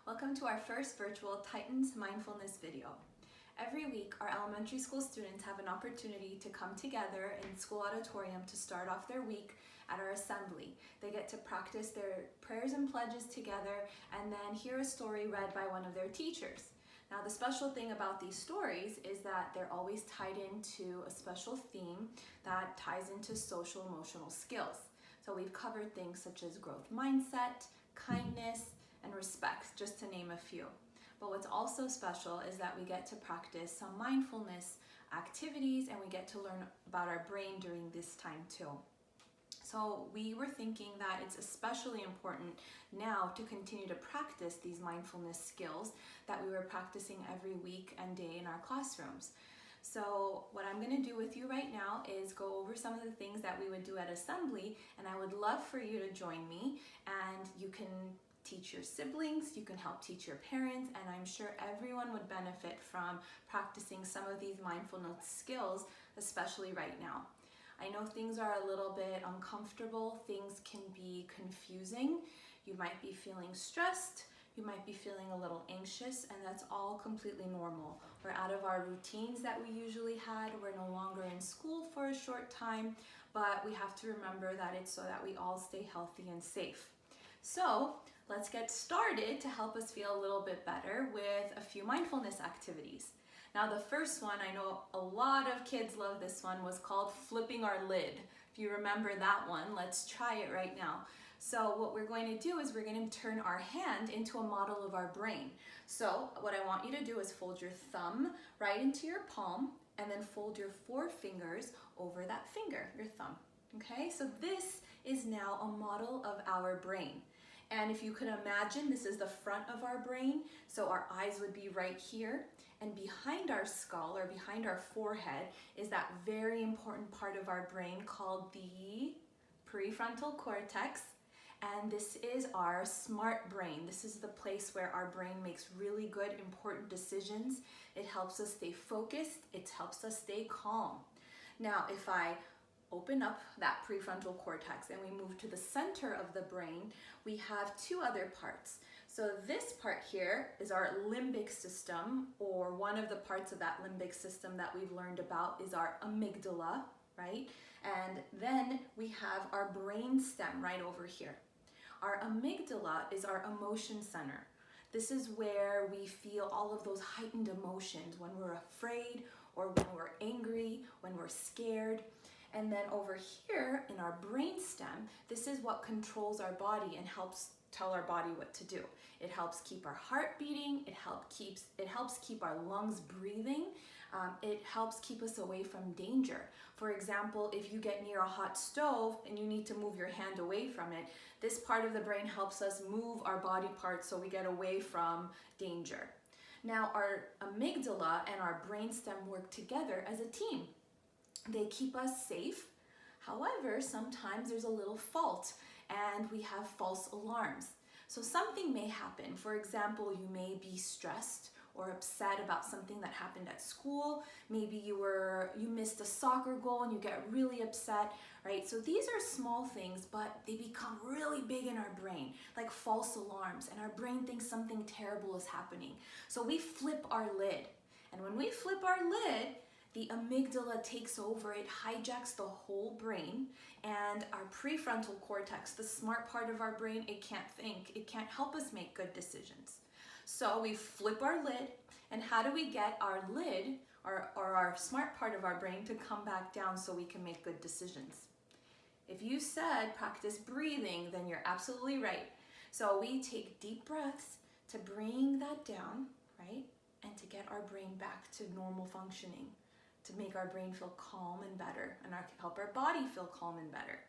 Welcome to our first virtual Titans Mindfulness video. Every week, our elementary school students have an opportunity to come together in school auditorium to start off their week at our assembly. They get to practice their prayers and pledges together and then hear a story read by one of their teachers. Now, the special thing about these stories is that they're always tied into a special theme that ties into social emotional skills. So we've covered things such as growth mindset, kindness, and respect, just to name a few. But what's also special is that we get to practice some mindfulness activities and we get to learn about our brain during this time too. So we were thinking that it's especially important now to continue to practice these mindfulness skills that we were practicing every week and day in our classrooms. So what I'm going to do with you right now is go over some of the things that we would do at assembly, and I would love for you to join me, and you can teach your siblings, you can help teach your parents, and I'm sure everyone would benefit from practicing some of these mindfulness skills, especially right now. I know things are a little bit uncomfortable, things can be confusing, you might be feeling stressed, you might be feeling a little anxious, and that's all completely normal. We're out of our routines that we usually had, we're no longer in school for a short time, but we have to remember that it's so that we all stay healthy and safe. So let's get started to help us feel a little bit better with a few mindfulness activities. Now the first one, I know a lot of kids love this one, was called flipping our lid. If you remember that one, let's try it right now. So what we're going to do is we're going to turn our hand into a model of our brain. So what I want you to do is fold your thumb right into your palm and then fold your forefingers over that finger, your thumb. Okay, so this is now a model of our brain. And if you can imagine, this is the front of our brain, so our eyes would be right here, and behind our skull or behind our forehead is that very important part of our brain called the prefrontal cortex, and this is our smart brain. This is the place where our brain makes really good, important decisions. It helps us stay focused, it helps us stay calm. Now, if I open up that prefrontal cortex and we move to the center of the brain, we have two other parts. So this part here is our limbic system, or one of the parts of that limbic system that we've learned about is our amygdala, right? And then we have our brain stem right over here. Our amygdala is our emotion center. This is where we feel all of those heightened emotions when we're afraid or when we're angry, when we're scared. And then over here in our brain stem, this is what controls our body and helps tell our body what to do. It helps keep our heart beating, it helps keep our lungs breathing, it helps keep us away from danger. For example, if you get near a hot stove and you need to move your hand away from it, this part of the brain helps us move our body parts so we get away from danger. Now our amygdala and our brainstem work together as a team. They keep us safe. However, sometimes there's a little fault and we have false alarms. So something may happen. For example, you may be stressed or upset about something that happened at school. Maybe you missed a soccer goal and you get really upset, right? So these are small things, but they become really big in our brain, like false alarms, and our brain thinks something terrible is happening. So we flip our lid. And when we flip our lid, the amygdala takes over, it hijacks the whole brain, and our prefrontal cortex, the smart part of our brain, it can't think, it can't help us make good decisions. So we flip our lid, and how do we get our lid, or our smart part of our brain, to come back down so we can make good decisions? If you said practice breathing, then you're absolutely right. So we take deep breaths to bring that down, right? And to get our brain back to normal functioning, to make our brain feel calm and better, and help our body feel calm and better.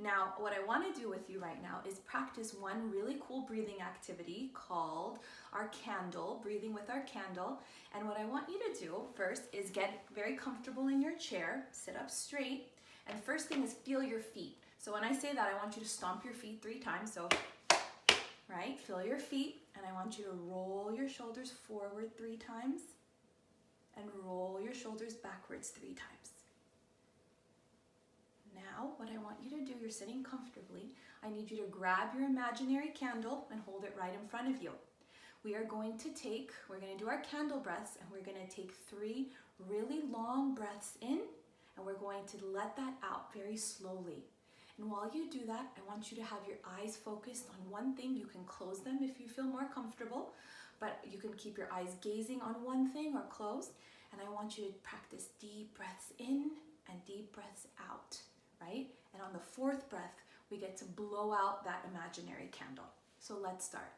Now, what I want to do with you right now is practice one really cool breathing activity called our candle, breathing with our candle. And what I want you to do first is get very comfortable in your chair, sit up straight, and first thing is feel your feet. So when I say that, I want you to stomp your feet 3 times. So, right, feel your feet, and I want you to roll your shoulders forward 3 times. And roll your shoulders backwards 3 times. Now, what I want you to do, you're sitting comfortably, I need you to grab your imaginary candle and hold it right in front of you. we're going to do our candle breaths, and we're going to take 3 really long breaths in, and we're going to let that out very slowly. And while you do that, I want you to have your eyes focused on one thing. You can close them if you feel more comfortable, but you can keep your eyes gazing on one thing or closed. And I want you to practice deep breaths in and deep breaths out, right? And on the 4th breath, we get to blow out that imaginary candle. So let's start.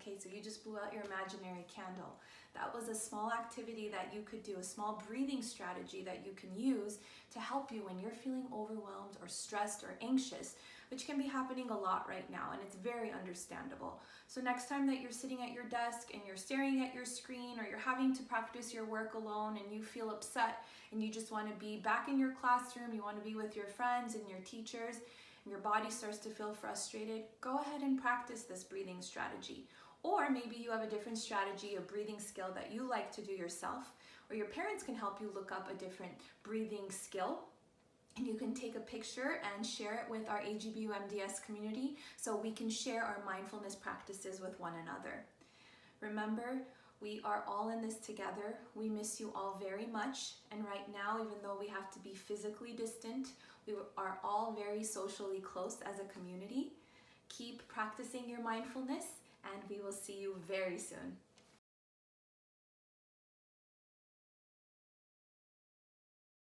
Okay, so you just blew out your imaginary candle. That was a small activity that you could do, a small breathing strategy that you can use to help you when you're feeling overwhelmed or stressed or anxious, which can be happening a lot right now, and it's very understandable. So next time that you're sitting at your desk and you're staring at your screen, or you're having to practice your work alone and you feel upset and you just want to be back in your classroom, you want to be with your friends and your teachers, and your body starts to feel frustrated, go ahead and practice this breathing strategy. Or maybe you have a different strategy, a breathing skill that you like to do yourself, or your parents can help you look up a different breathing skill, and you can take a picture and share it with our AGBU MDS community so we can share our mindfulness practices with one another. Remember, we are all in this together. We miss you all very much, and right now, even though we have to be physically distant, we are all very socially close as a community. Keep practicing your mindfulness, and we will see you very soon.